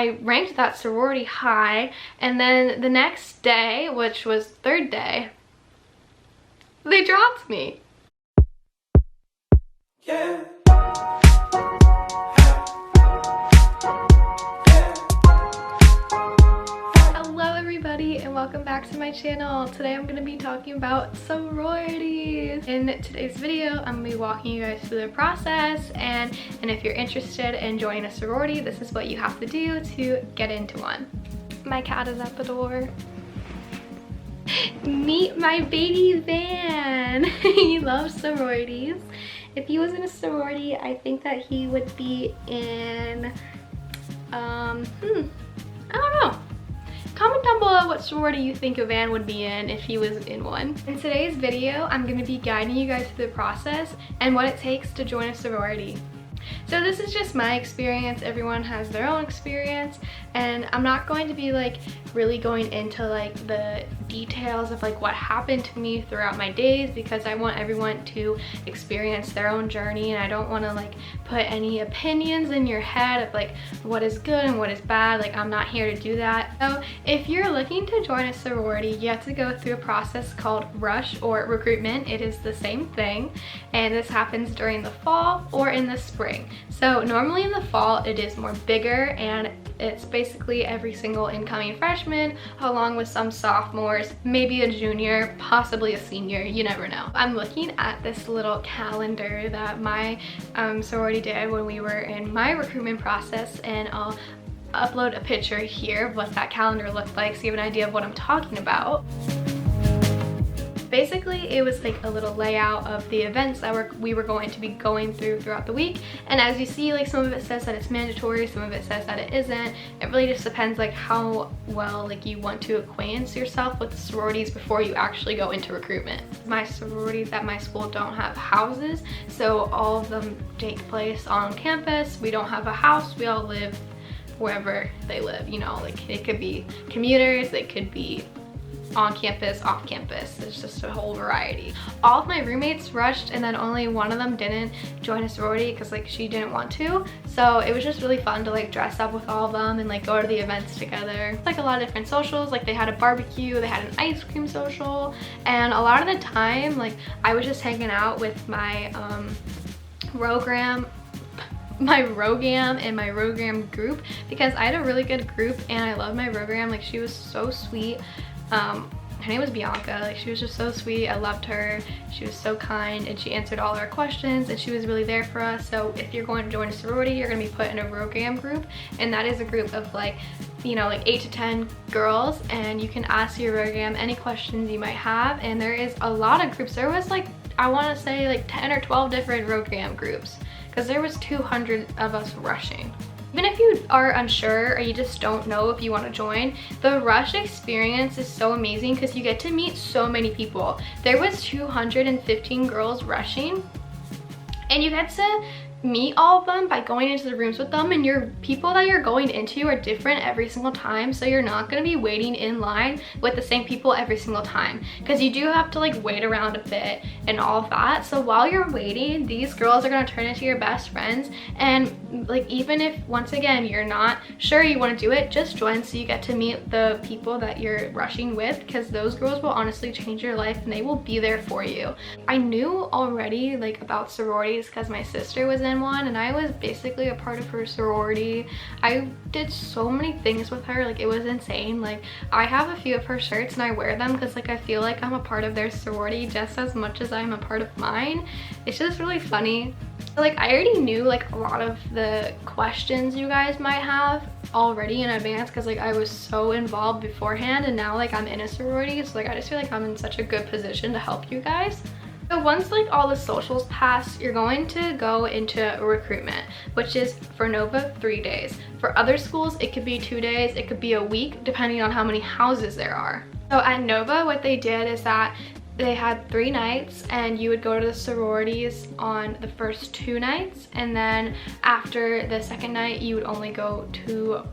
I ranked that sorority high, and then the next day, which was third day, they dropped me. Yeah. Hello everybody and welcome back to my channel. Today I'm going to be talking about sororities. In today's video, I'm going to be walking you guys through the process, and if you're interested in joining a sorority, this is what you have to do to get into one. My cat is at the door. Meet my baby Van. He loves sororities. If he was in a sorority, I think that he would be in, I don't know. Comment down below what sorority you think a Van would be in if he was in one. In today's video, I'm going to be guiding you guys through the process and what it takes to join a sorority. So this is just my experience. Everyone has their own experience, and I'm not going to be like really going into like the details of like what happened to me throughout my days, because I want everyone to experience their own journey, and I don't want to like put any opinions in your head of like what is good and what is bad. Like, I'm not here to do that. So if you're looking to join a sorority, you have to go through a process called rush or recruitment. It is the same thing, and this happens during the fall or in the spring. So normally in the fall it is more bigger, and it's basically every single incoming freshman along with some sophomores, maybe a junior, possibly a senior, you never know. I'm looking at this little calendar that my sorority did when we were in my recruitment process, and I'll upload a picture here of what that calendar looked like so you have an idea of what I'm talking about. Basically, it was like a little layout of the events that we were going to be going throughout the week. And as you see, like, some of it says that it's mandatory, some of it says that it isn't. It really just depends like how well like you want to acquaint yourself with the sororities before you actually go into recruitment. My sororities at my school don't have houses, so all of them take place on campus. We don't have a house, we all live wherever they live, you know, like it could be commuters, it could be on campus, off campus. It's just a whole variety. All of my roommates rushed, and then only one of them didn't join a sorority because like she didn't want to. So it was just really fun to like dress up with all of them and like go to the events together. Like a lot of different socials, like they had a barbecue, they had an ice cream social, and a lot of the time like I was just hanging out with my Rho Gam and my Rho Gam group, because I had a really good group and I love my Rho Gam. Like, she was so sweet. Her name was Bianca. Like, she was just so sweet. I loved her. She was so kind, and she answered all our questions, and she was really there for us. So if you're going to join a sorority, you're gonna be put in a Rho Gam group, and that is a group of like, you know, like 8 to 10 girls, and you can ask your Rho Gam any questions you might have. And there is a lot of groups. There was like, I want to say like 10 or 12 different Rho Gam groups, because there was 200 of us rushing. Even if you are unsure or you just don't know if you want to join, the rush experience is so amazing because you get to meet so many people. There was 215 girls rushing, and you get to meet all of them by going into the rooms with them, and your people that you're going into are different every single time, so you're not going to be waiting in line with the same people every single time, because you do have to like wait around a bit and all of that. So while you're waiting, these girls are going to turn into your best friends, and like even if once again you're not sure you want to do it, just join so you get to meet the people that you're rushing with, because those girls will honestly change your life and they will be there for you. I knew already like about sororities because my sister was in one, and I was basically a part of her sorority. I did so many things with her, like it was insane. Like, I have a few of her shirts and I wear them because like I feel like I'm a part of their sorority just as much as I'm a part of mine. It's just really funny. Like, I already knew like a lot of the questions you guys might have already in advance, because like I was so involved beforehand, and now like I'm in a sorority, so like I just feel like I'm in such a good position to help you guys. So once like all the socials pass, you're going to go into recruitment, which is for Nova 3 days. For other schools, it could be 2 days, it could be a week, depending on how many houses there are. So at Nova, what they did is that they had 3 nights, and you would go to the sororities on the first 2 nights, and then after the second night, you would only go to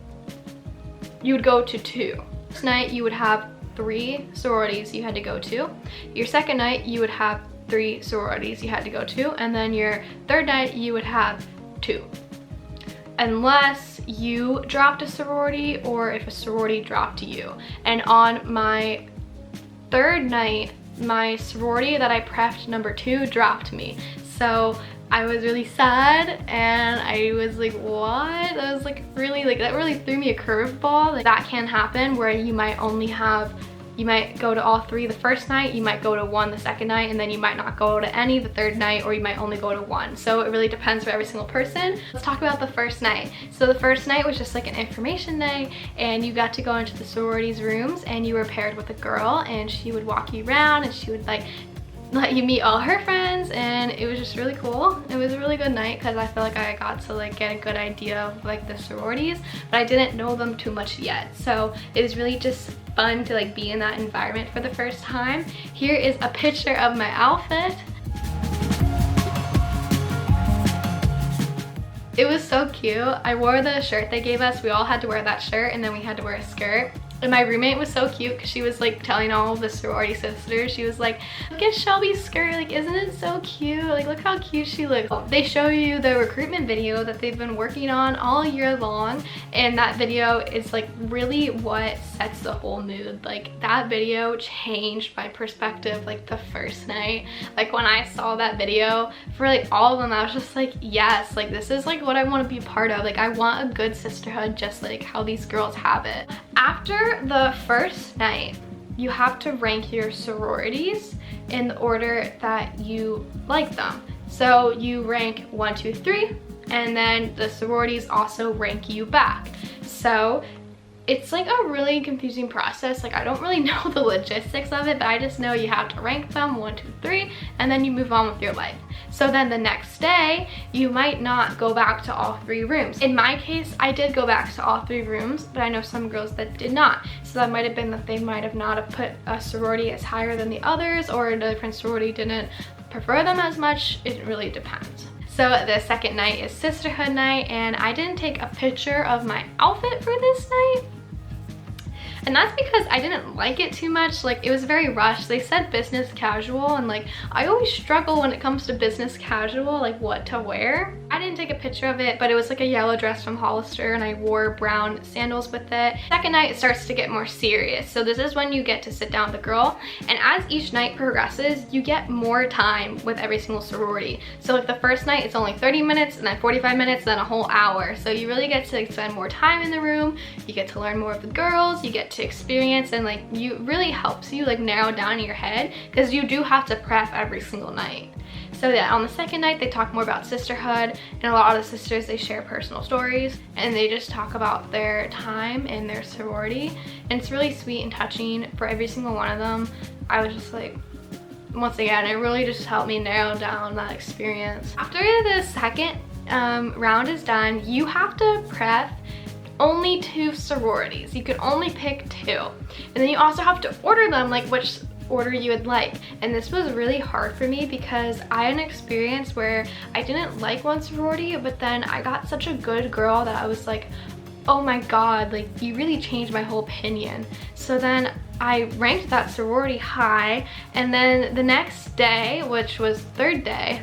2. First night, you would have 3 sororities you had to go to. Your second night, you would have 3 sororities you had to go to, and then your third night you would have 2, unless you dropped a sorority or if a sorority dropped you. And on my third night, my sorority that I prepped number 2 dropped me. So I was really sad and I was like, what? That was like really, like that really threw me a curveball. Like that can happen where you might go to all 3 the first night, you might go to 1 the second night, and then you might not go to any the third night, or you might only go to 1. So it really depends for every single person. Let's talk about the first night. So the first night was just like an information night, and you got to go into the sororities rooms and you were paired with a girl, and she would walk you around and she would like let you meet all her friends, and it was just really cool. It was a really good night because I feel like I got to like get a good idea of like the sororities, but I didn't know them too much yet. So it was really just fun to like be in that environment for the first time. Here is a picture of my outfit. It was so cute. I wore the shirt they gave us. We all had to wear that shirt, and then we had to wear a skirt. And my roommate was so cute because she was like telling all of the sorority sisters, she was like, look at Shelby's skirt, like isn't it so cute? Like look how cute she looks. They show you the recruitment video that they've been working on all year long, and that video is like really what sets the whole mood. Like that video changed my perspective like the first night. Like when I saw that video for like all of them, I was just like, yes, like this is like what I want to be a part of. Like I want a good sisterhood just like how these girls have it. After the first night, you have to rank your sororities in the order that you like them. So you rank 1, 2, 3, and then the sororities also rank you back. So it's like a really confusing process. Like I don't really know the logistics of it, but I just know you have to rank them 1, 2, 3, and then you move on with your life. So then the next day, you might not go back to all 3 rooms. In my case, I did go back to all 3 rooms, but I know some girls that did not. So that might have been that they might have not have put a sorority as higher than the others, or a different sorority didn't prefer them as much. It really depends. So the second night is Sisterhood night, and I didn't take a picture of my outfit for this night. And that's because I didn't like it too much. Like it was very rushed. They said business casual, and like I always struggle when it comes to business casual, like what to wear. I didn't take a picture of it, but it was like a yellow dress from Hollister, and I wore brown sandals with it. Second night, it starts to get more serious. So this is when you get to sit down with the girl, and as each night progresses, you get more time with every single sorority. So like the first night, it's only 30 minutes, and then 45 minutes, then a whole hour. So you really get to spend more time in the room. You get to learn more of the girls. You get to experience, and like you really helps you like narrow down in your head, because you do have to prep every single night. So yeah, on the second night, they talk more about sisterhood, and a lot of the sisters, they share personal stories, and they just talk about their time in their sorority, and it's really sweet and touching for every single one of them. I was just like, once again, it really just helped me narrow down that experience. After the second round is done, you have to prep only 2 sororities. You can only pick 2. And then you also have to order them, like which order you would like. And this was really hard for me because I had an experience where I didn't like one sorority, but then I got such a good girl that I was like, oh my god, like you really changed my whole opinion. So then I ranked that sorority high, and then the next day, which was third day,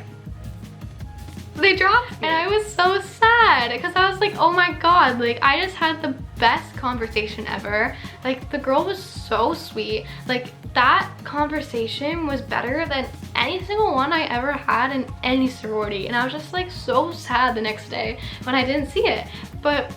they dropped me. And I was so sad because I was like, oh my god, like I just had the best conversation ever. Like the girl was so sweet. Like that conversation was better than any single one I ever had in any sorority, and I was just like so sad the next day when I didn't see it. But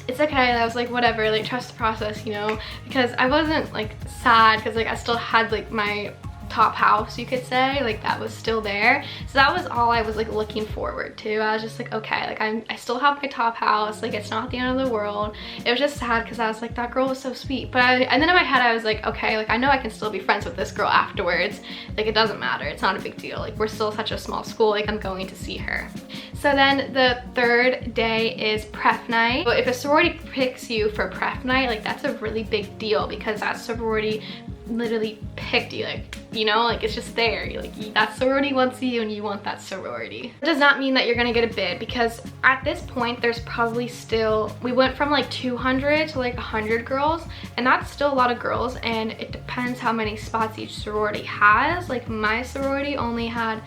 it's okay. I was like, whatever, like trust the process, you know, because I wasn't like sad because like I still had like my top house, you could say, like that was still there. So that was all I was like looking forward to. I was just like, okay, like I still have my top house, like it's not the end of the world. It was just sad because I was like, that girl was so sweet. But and then in my head I was like, okay, like I know I can still be friends with this girl afterwards. Like it doesn't matter, it's not a big deal. Like we're still such a small school, like I'm going to see her. So then the third day is prep night. But if a sorority picks you for prep night, like that's a really big deal because that sorority literally picked you, like, you know, like it's just there. You're like, that sorority wants you and you want that sorority. It does not mean that you're gonna get a bid, because at this point there's probably still, we went from like 200 to like 100 girls, and that's still a lot of girls, and it depends how many spots each sorority has. Like my sorority only had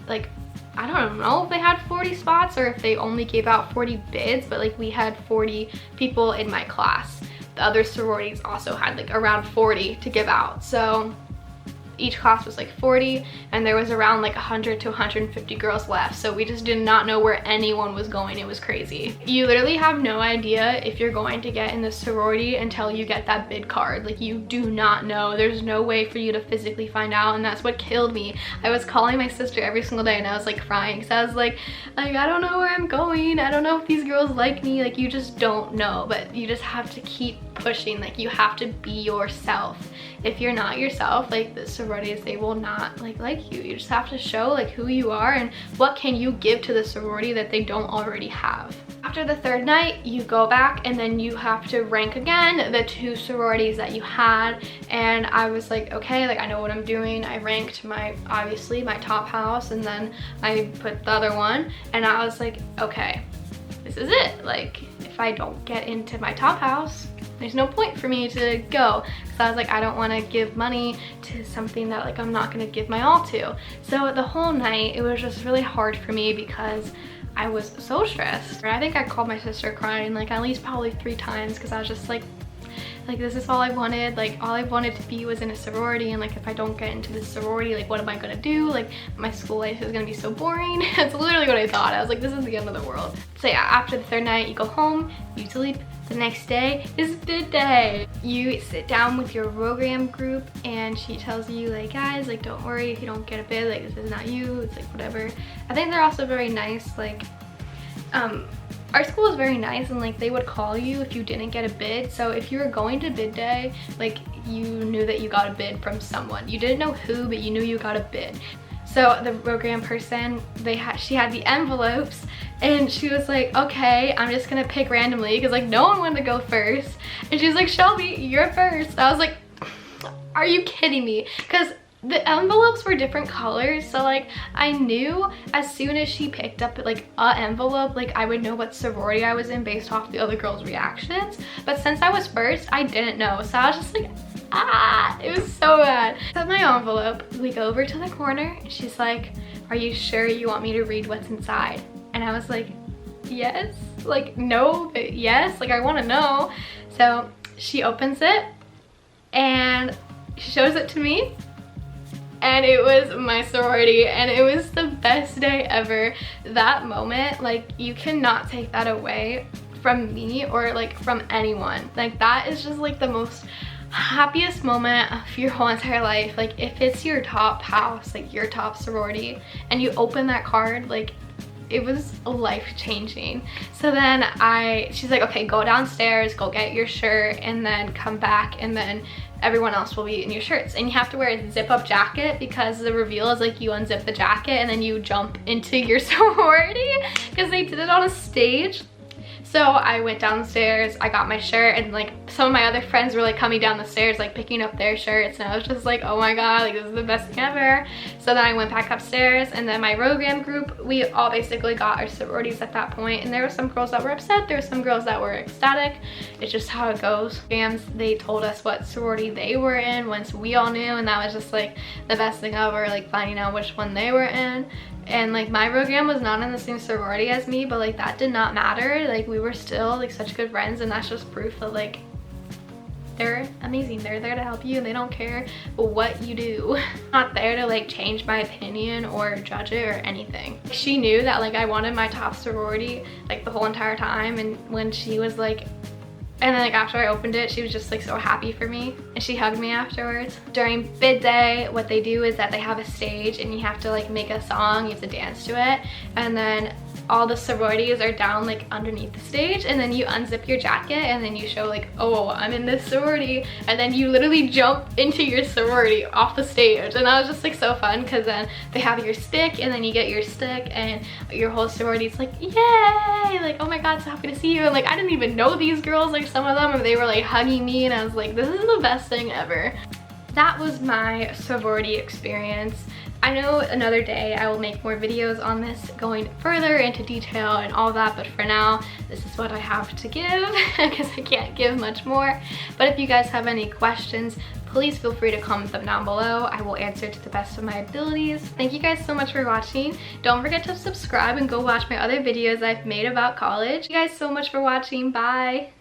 like I don't know if they had 40 spots or if they only gave out 40 bids, but like we had 40 people in my class. The other sororities also had like around 40 to give out. So each class was like 40, and there was around like 100 to 150 girls left, so we just did not know where anyone was going. It was crazy. You literally have no idea if you're going to get in the sorority until you get that bid card. Like, you do not know. There's no way for you to physically find out, and that's what killed me. I was calling my sister every single day and I was like crying because I was like I don't know where I'm going. I don't know if these girls like me. Like, you just don't know, but you just have to keep pushing. Like, you have to be yourself. If you're not yourself, like the sororities, they will not like you. You just have to show like who you are and what can you give to the sorority that they don't already have. After the third night, you go back and then you have to rank again the 2 sororities that you had. And I was like, okay, like I know what I'm doing. I ranked obviously my top house, and then I put the other one, and I was like, okay, this is it. Like, if I don't get into my top house, there's no point for me to go. So I was like, I don't want to give money to something that like I'm not going to give my all to. So the whole night, it was just really hard for me because I was so stressed. I think I called my sister crying like at least probably 3 times because I was just like this is all I wanted. Like, all I wanted to be was in a sorority, and like if I don't get into this sorority, like what am I gonna do? Like, my school life is gonna be so boring. That's literally what I thought. I was like, this is the end of the world. So yeah, after the third night, you go home, you sleep. The next day is bid day. You sit down with your Rho Gam group, and she tells you like, guys, like don't worry if you don't get a bid, like this is not you, it's like whatever. I think they're also very nice. Like our school is very nice, and like they would call you if you didn't get a bid. So if you were going to bid day, like you knew that you got a bid from someone. You didn't know who, but you knew you got a bid. So the Rho Gam person, she had the envelopes, and she was like, okay, I'm just gonna pick randomly because like no one wanted to go first. And she was like, Shelby, you're first. I was like, are you kidding me? Because the envelopes were different colors, so like I knew as soon as she picked up like a envelope, like I would know what sorority I was in based off the other girls' reactions. But since I was first, I didn't know, so I was just like, it was so bad. So my envelope, we go over to the corner, and she's like, are you sure you want me to read what's inside? And I was like, yes, like no, but yes, like I want to know. So she opens it and she shows it to me, and it was my sorority, and it was the best day ever. That moment, like you cannot take that away from me or like from anyone. Like that is just like the most happiest moment of your whole entire life. Like if it's your top house, like your top sorority, and you open that card, like it was life-changing. So then she's like, okay, go downstairs, go get your shirt, and then come back, and then everyone else will be in your shirts. And you have to wear a zip-up jacket because the reveal is like you unzip the jacket and then you jump into your sorority because they did it on a stage. So I went downstairs, I got my shirt, and like some of my other friends were like coming down the stairs like picking up their shirts, and I was just like, oh my god, like this is the best thing ever. So then I went back upstairs, and then my Rho Gam group, we all basically got our sororities at that point, and there were some girls that were upset, there were some girls that were ecstatic. It's just how it goes. Gams, they told us what sorority they were in once we all knew, and that was just like the best thing ever, like finding out which one they were in. And like my Rho Gam was not in the same sorority as me, but like that did not matter. Like we were still like such good friends, and that's just proof that like they're amazing. They're there to help you, and they don't care what you do. Not there to like change my opinion or judge it or anything. She knew that like I wanted my top sorority like the whole entire time, and when she was like, and then like after I opened it, she was just like so happy for me, and she hugged me afterwards. During bid day, what they do is that they have a stage, and you have to like make a song, you have to dance to it, and then all the sororities are down like underneath the stage, and then you unzip your jacket, and then you show like, oh, I'm in this sorority, and then you literally jump into your sorority off the stage. And that was just like so fun because then they have your stick, and then you get your stick, and your whole sorority's like, yay, like oh my god, so happy to see you. And like I didn't even know these girls, like some of them, and they were like hugging me, and I was like, this is the best thing ever. That was my sorority experience. I know another day I will make more videos on this going further into detail and all that, but for now this is what I have to give because I can't give much more. But if you guys have any questions, please feel free to comment them down below. I will answer to the best of my abilities. Thank you guys so much for watching. Don't forget to subscribe and go watch my other videos I've made about college. Thank you guys so much for watching. Bye!